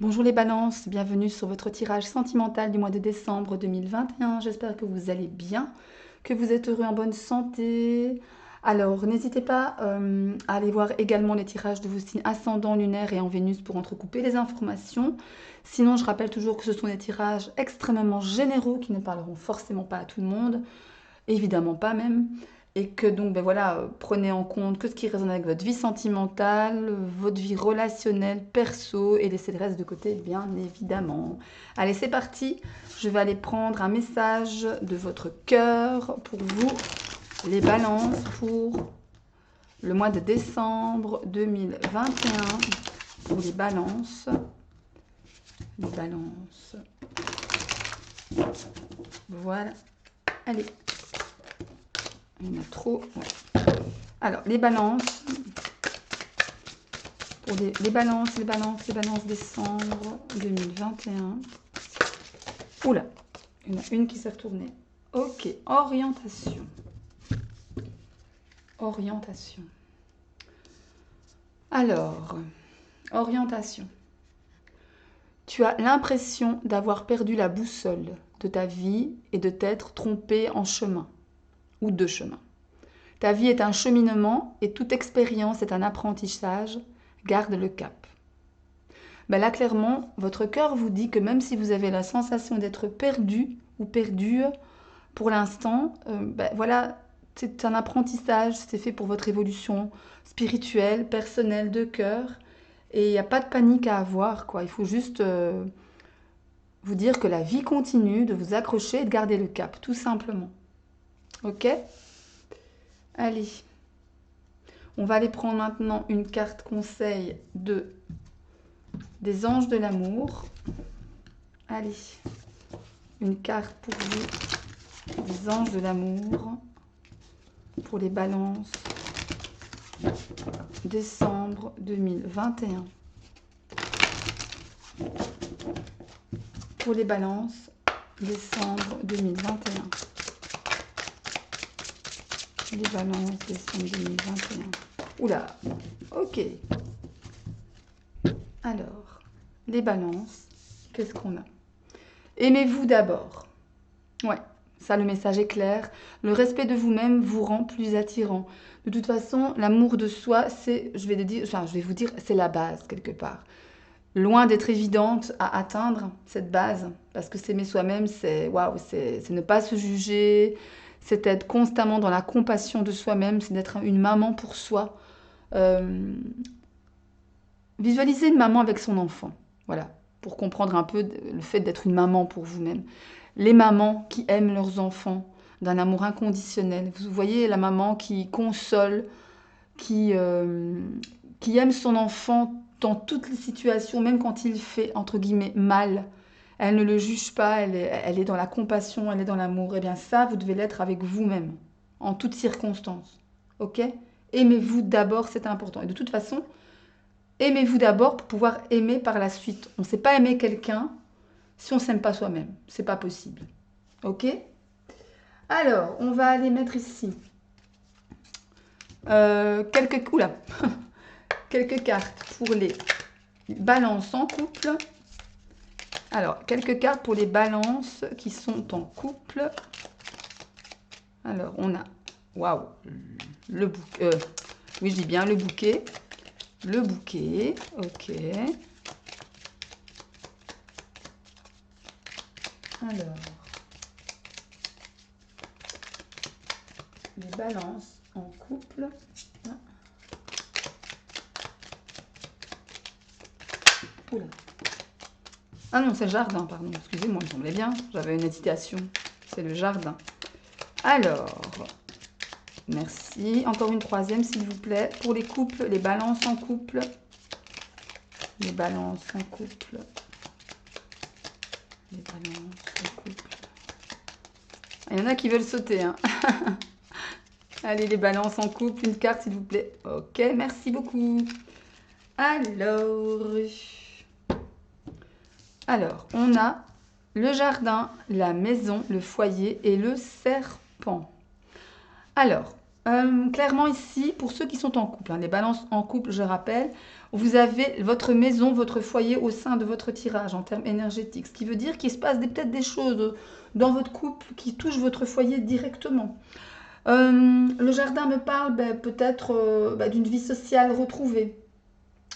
Bonjour les balances, bienvenue sur votre tirage sentimental du mois de décembre 2021. J'espère que vous allez bien, que vous êtes heureux en bonne santé. Alors, n'hésitez pas à aller voir également les tirages de vos signes ascendant, lunaire et en Vénus pour entrecouper les informations. Sinon, je rappelle toujours que ce sont des tirages extrêmement généraux qui ne parleront forcément pas à tout le monde, évidemment pas même. Et que donc, ben voilà, prenez en compte que ce qui résonne avec votre vie sentimentale, votre vie relationnelle, perso, et laissez le reste de côté, bien évidemment. Allez, c'est parti. Je vais aller prendre un message de votre cœur pour vous, les balances, pour le mois de décembre 2021. Pour les balances. Les balances. Voilà. Allez. Il y en a trop. Ouais. Alors, les balances. Pour les balances décembre 2021. Oula, il y en a une qui s'est retournée. Ok, orientation. Orientation. Alors, orientation. Tu as l'impression d'avoir perdu la boussole de ta vie et de t'être trompé en chemin ou de chemin. Ta vie est un cheminement et toute expérience est un apprentissage. Garde le cap. Ben là, clairement, votre cœur vous dit que même si vous avez la sensation d'être perdu ou perdue, pour l'instant, ben voilà, c'est un apprentissage, c'est fait pour votre évolution spirituelle, personnelle, de cœur. Et il n'y a pas de panique à avoir, quoi. Il faut juste vous dire que la vie continue, de vous accrocher et de garder le cap, tout simplement. Ok? Allez. On va aller prendre maintenant une carte conseil des anges de l'amour. Allez. Une carte pour vous, des anges de l'amour, pour les balances, décembre 2021. Pour les balances, décembre 2021. Les balances, décembre 2021. Oula, ok. Alors, les balances, qu'est-ce qu'on a? Aimez-vous d'abord. Ouais, ça le message est clair. Le respect de vous-même vous rend plus attirant. De toute façon, l'amour de soi, c'est, je vais vous dire, c'est la base quelque part. Loin d'être évidente à atteindre cette base, parce que s'aimer soi-même, c'est waouh, c'est ne pas se juger, c'est être constamment dans la compassion de soi-même, c'est d'être une maman pour soi. Euh, Visualisez une maman avec son enfant, voilà, pour comprendre un peu le fait d'être une maman pour vous-même. Les mamans qui aiment leurs enfants d'un amour inconditionnel. Vous voyez la maman qui console, qui, euh, qui aime son enfant dans toutes les situations, même quand il fait, entre guillemets, mal. Elle ne le juge pas, elle est dans la compassion, elle est dans l'amour. Eh bien ça, vous devez l'être avec vous-même, en toutes circonstances. Ok? Aimez-vous d'abord, c'est important. Et de toute façon, aimez-vous d'abord pour pouvoir aimer par la suite. On ne sait pas aimer quelqu'un si on ne s'aime pas soi-même. C'est pas possible. Ok? Alors, on va aller mettre ici oula, quelques cartes pour les balances en couple. Alors, quelques cartes pour les balances qui sont en couple. Alors, on a, waouh, le bouquet. Oui, je dis bien le bouquet. Le bouquet, ok. Alors, les balances en couple. Oula. Ah non, c'est le jardin, pardon. Excusez-moi, il me semblait bien. J'avais une hésitation. C'est le jardin. Alors, merci. Encore une troisième, s'il vous plaît. Pour les couples, les balances en couple. Les balances en couple. Les balances en couple. Il y en a qui veulent sauter, hein. Allez, les balances en couple, une carte, s'il vous plaît. Ok, merci beaucoup. Alors, on a le jardin, la maison, le foyer et le serpent. Alors, Clairement ici, pour ceux qui sont en couple, hein, les balances en couple, je rappelle, vous avez votre maison, votre foyer au sein de votre tirage en termes énergétiques. Ce qui veut dire qu'il se passe peut-être des choses dans votre couple qui touchent votre foyer directement. Le jardin me parle peut-être d'une vie sociale retrouvée,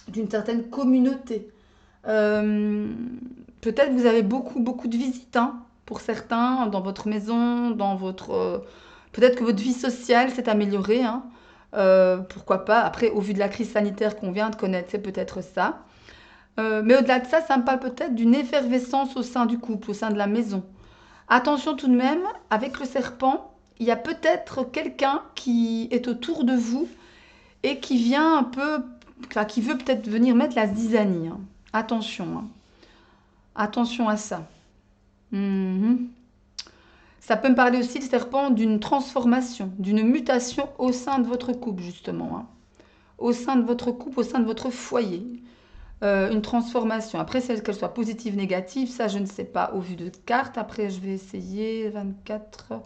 d'une certaine communauté. Euh, Peut-être vous avez beaucoup, beaucoup de visites, hein, pour certains, dans votre maison, dans votre... peut-être que votre vie sociale s'est améliorée, hein. Pourquoi pas. Après, au vu de la crise sanitaire qu'on vient de connaître, c'est peut-être ça. Mais au-delà de ça, ça me parle peut-être d'une effervescence au sein du couple, au sein de la maison. Attention tout de même, avec le serpent, il y a peut-être quelqu'un qui est autour de vous et qui vient un peu, enfin, qui veut peut-être venir mettre la zizanie, hein. Attention, hein. Attention à ça. Mhm. Ça peut me parler aussi, le serpent, d'une transformation, d'une mutation au sein de votre couple, justement, hein. Au sein de votre couple, au sein de votre foyer. Une transformation. Après, celle qu'elle soit positive, négative, ça, je ne sais pas au vu de cartes. Après, je vais essayer 24,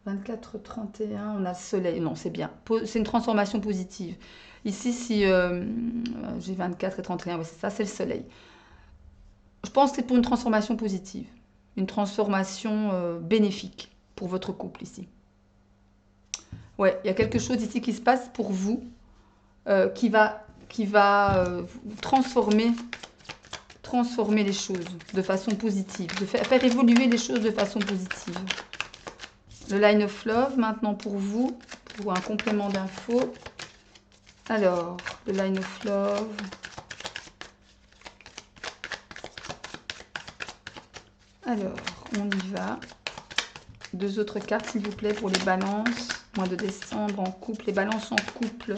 24, 31. On a le soleil. Non, c'est bien. C'est une transformation positive. Ici, si j'ai 24 et 31, ouais, c'est ça, c'est le soleil. Je pense que c'est pour une transformation positive. Une transformation bénéfique pour votre couple ici. Ouais, il y a quelque chose ici qui se passe pour vous qui va transformer les choses de façon positive, de faire évoluer les choses de façon positive. Le Line of Love, maintenant pour vous, pour un complément d'infos. Alors, le Line of Love. Alors, on y va. Deux autres cartes, s'il vous plaît, pour les balances. Mois de décembre en couple, les balances en couple.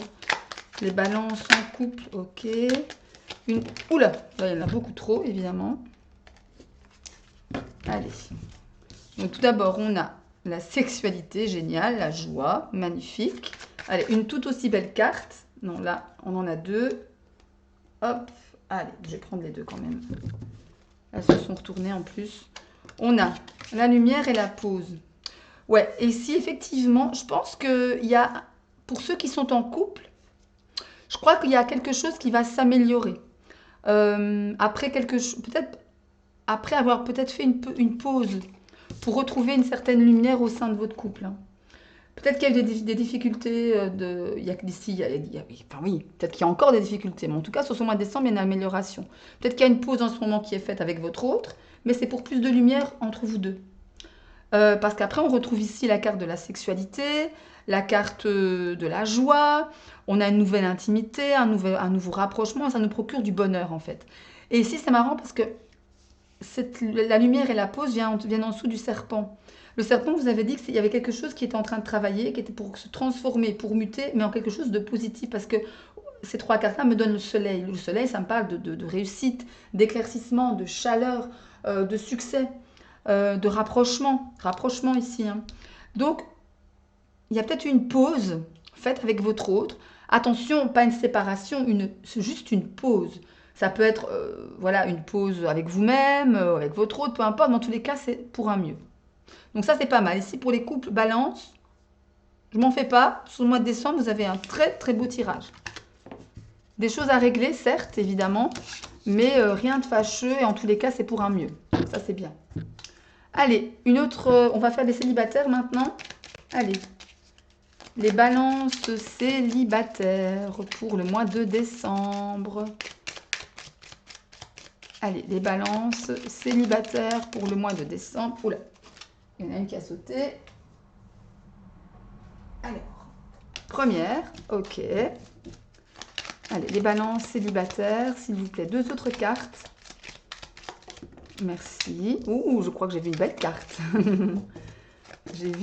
Les balances en couple, ok. Oula, là, il y en a beaucoup trop, évidemment. Allez. Donc, tout d'abord, on a la sexualité, génial. La joie, magnifique. Allez, une toute aussi belle carte. Non, là, on en a deux. Hop. Allez, je vais prendre les deux quand même. Elles se sont retournées en plus. On a la lumière et la pause. Ouais, et ici, effectivement, je pense qu'il y a, pour ceux qui sont en couple, je crois qu'il y a quelque chose qui va s'améliorer. Après quelque chose, peut-être après avoir peut-être fait une pause pour retrouver une certaine lumière au sein de votre couple, hein. Peut-être qu'il y a eu des difficultés il y a d'ici, enfin oui, peut-être qu'il y a encore des difficultés, mais en tout cas, sur ce mois de décembre, il y a une amélioration. Peut-être qu'il y a une pause en ce moment qui est faite avec votre autre, mais c'est pour plus de lumière entre vous deux. Parce qu'après, on retrouve ici la carte de la sexualité, la carte de la joie, on a une nouvelle intimité, un nouveau rapprochement, ça nous procure du bonheur en fait. Et ici, c'est marrant parce que la lumière et la pause viennent en dessous du serpent. Le serpent, vous avez dit qu'il y avait quelque chose qui était en train de travailler, qui était pour se transformer, pour muter, mais en quelque chose de positif, parce que ces trois cartes-là me donnent le soleil. Le soleil, ça me parle de réussite, d'éclaircissement, de chaleur, de succès, de rapprochement ici, hein. Donc, il y a peut-être une pause faite avec votre autre. Attention, pas une séparation, c'est juste une pause. Ça peut être voilà, une pause avec vous-même, avec votre autre, peu importe. Dans tous les cas, c'est pour un mieux. Donc ça, c'est pas mal. Ici, pour les couples balance, je m'en fais pas. Sur le mois de décembre, vous avez un très très beau tirage. Des choses à régler, certes, évidemment, mais rien de fâcheux. Et en tous les cas, c'est pour un mieux. Ça, c'est bien. Allez, une autre... on va faire des célibataires maintenant. Allez. Les balances célibataires pour le mois de décembre. Allez, les balances célibataires pour le mois de décembre. Oula, il y en a une qui a sauté. Alors, première, ok. Allez, les balances célibataires, s'il vous plaît. Deux autres cartes. Merci. Ouh, je crois que j'ai vu une belle carte.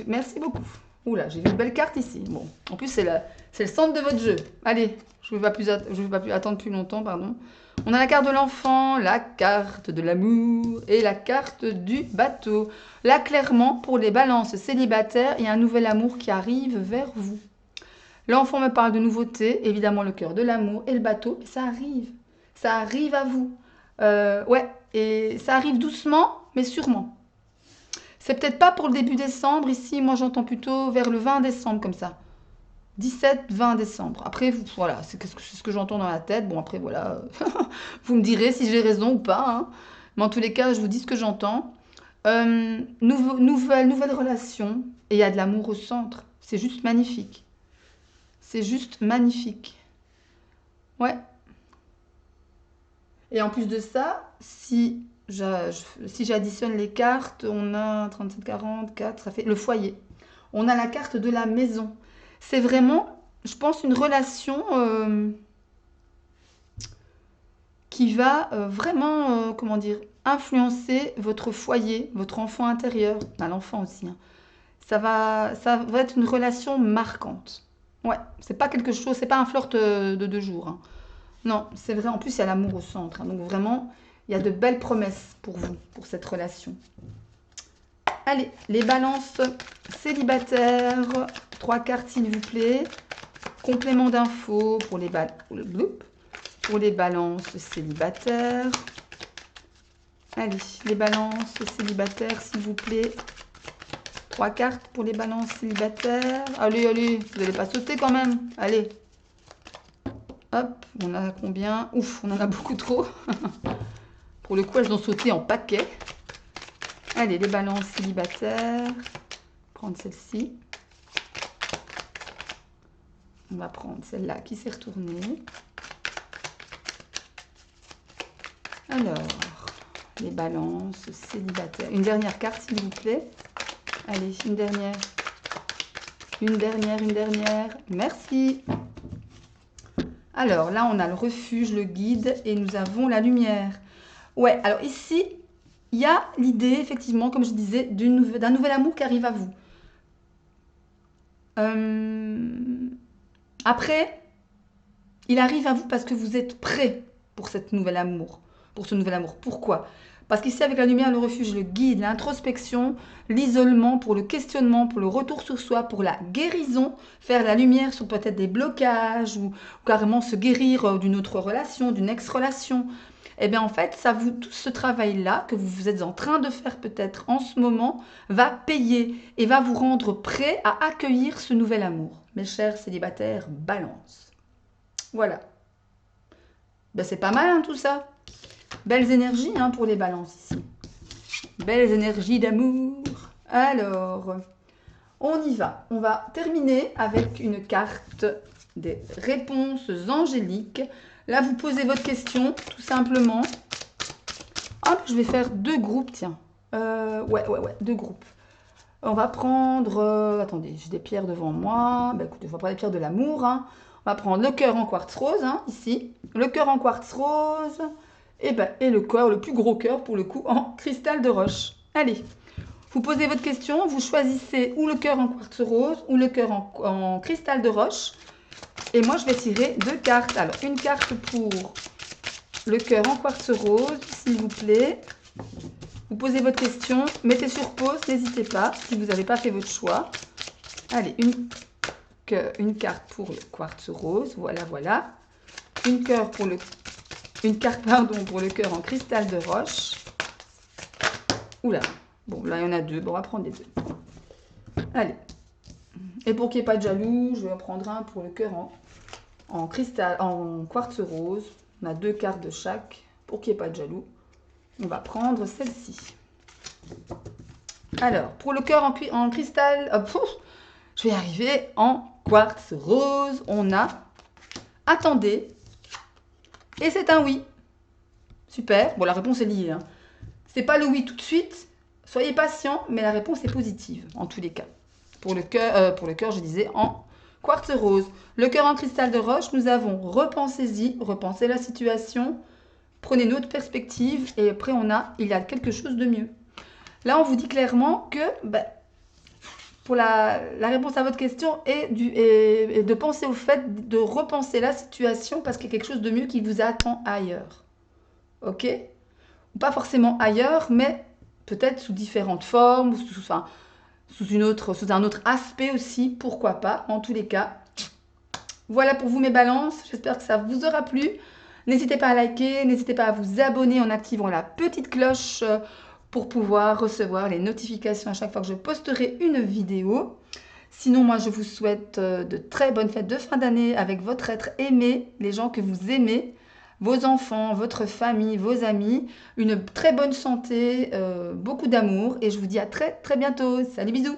Merci beaucoup. Oula, j'ai vu une belle carte ici. Bon, en plus, c'est le centre de votre jeu. Allez, je ne vais pas plus attendre plus longtemps, pardon. On a la carte de l'enfant, la carte de l'amour et la carte du bateau. Là, clairement, pour les balances célibataires, il y a un nouvel amour qui arrive vers vous. L'enfant me parle de nouveauté, évidemment le cœur de l'amour et le bateau, et ça arrive. Ça arrive à vous. Ouais, et ça arrive doucement, mais sûrement. C'est peut-être pas pour le début décembre, ici, moi j'entends plutôt vers le 20 décembre, comme ça. 17-20 décembre. Après, voilà, c'est ce que j'entends dans la tête. Bon, après, voilà, vous me direz si j'ai raison ou pas, hein. Mais en tous les cas, je vous dis ce que j'entends. Nouvelle relation, et il y a de l'amour au centre. C'est juste magnifique. C'est juste magnifique. Ouais. Et en plus de ça, si j'additionne les cartes, on a 37, 44, ça fait le foyer. On a la carte de la maison. C'est vraiment, je pense, une relation qui va vraiment, comment dire, influencer votre foyer, votre enfant intérieur, l'enfant aussi, hein. Ça va être une relation marquante. Ouais, c'est pas quelque chose, c'est pas un flirt de 2 jours, hein. Non, c'est vrai. En plus, il y a l'amour au centre, hein. Donc vraiment, il y a de belles promesses pour vous, pour cette relation. Allez, les balances célibataires. 3 cartes, s'il vous plaît. Complément d'infos pour les balances célibataires. Allez, les balances célibataires, s'il vous plaît. 3 cartes pour les balances célibataires. Allez, allez, vous n'allez pas sauter quand même. Allez. Hop, on a combien? Ouf, on en a beaucoup trop. Pour le coup, elles ont sauté en paquet. Allez, les balances célibataires. Prendre celle-ci. On va prendre celle-là qui s'est retournée. Alors, les balances célibataires. Une dernière carte, s'il vous plaît. Allez, une dernière. Une dernière, une dernière. Merci. Alors, là, on a le refuge, le guide et nous avons la lumière. Ouais, alors ici, il y a l'idée, effectivement, comme je disais, d'un nouvel amour qui arrive à vous. Après, il arrive à vous parce que vous êtes prêt pour ce nouvel amour. Pourquoi? Parce qu'ici, avec la lumière, le refuge, le guide, l'introspection, l'isolement, pour le questionnement, pour le retour sur soi, pour la guérison, faire la lumière sur peut-être des blocages ou carrément se guérir d'une autre relation, d'une ex-relation. Eh bien, en fait, tout ce travail-là que vous êtes en train de faire peut-être en ce moment va payer et va vous rendre prêt à accueillir ce nouvel amour. Mes chers célibataires, balance. Voilà. Ben, c'est pas mal, hein, tout ça. Belles énergies, hein, pour les balances ici. Belles énergies d'amour. Alors, on y va. On va terminer avec une carte des réponses angéliques. Là, vous posez votre question, tout simplement. Hop, je vais faire 2 groupes, tiens. Ouais, 2 groupes. On va prendre... attendez, j'ai des pierres devant moi. Ben, écoutez, on va prendre les pierres de l'amour, hein. On va prendre le cœur en quartz rose, hein, ici. Le cœur en quartz rose. Et le cœur, le plus gros cœur, pour le coup, en cristal de roche. Allez, vous posez votre question. Vous choisissez ou le cœur en quartz rose ou le cœur en cristal de roche. Et moi, je vais tirer 2 cartes. Alors, une carte pour le cœur en quartz rose, s'il vous plaît. Vous posez votre question, mettez sur pause, n'hésitez pas, si vous n'avez pas fait votre choix. Allez, une carte pour le quartz rose, voilà. Une carte pour le cœur en cristal de roche. Oula, bon, là, il y en a 2, bon, on va prendre les 2. Allez. Et pour qu'il n'y ait pas de jaloux, je vais en prendre un pour le cœur en quartz rose. On a 2 cartes de chaque. Pour qu'il n'y ait pas de jaloux, on va prendre celle-ci. Alors, pour le cœur en cristal, je vais y arriver, en quartz rose, on a « Attendez ». Et c'est un oui. Super. Bon, la réponse est liée, hein. C'est pas le oui tout de suite. Soyez patient, mais la réponse est positive, en tous les cas. Pour le cœur, je disais en quartz rose. Le cœur en cristal de roche, nous avons repensez-y, repensez la situation, prenez une autre perspective et après il y a quelque chose de mieux. Là, on vous dit clairement que pour la réponse à votre question est de penser au fait de repenser la situation parce qu'il y a quelque chose de mieux qui vous attend ailleurs. Ok? Ou pas forcément ailleurs, mais peut-être sous différentes formes, sous un autre aspect aussi, pourquoi pas, en tous les cas. Voilà pour vous mes balances, j'espère que ça vous aura plu. N'hésitez pas à liker, n'hésitez pas à vous abonner en activant la petite cloche pour pouvoir recevoir les notifications à chaque fois que je posterai une vidéo. Sinon, moi, je vous souhaite de très bonnes fêtes de fin d'année avec votre être aimé, les gens que vous aimez, vos enfants, votre famille, vos amis, une très bonne santé, beaucoup d'amour et je vous dis à très très bientôt. Salut, bisous!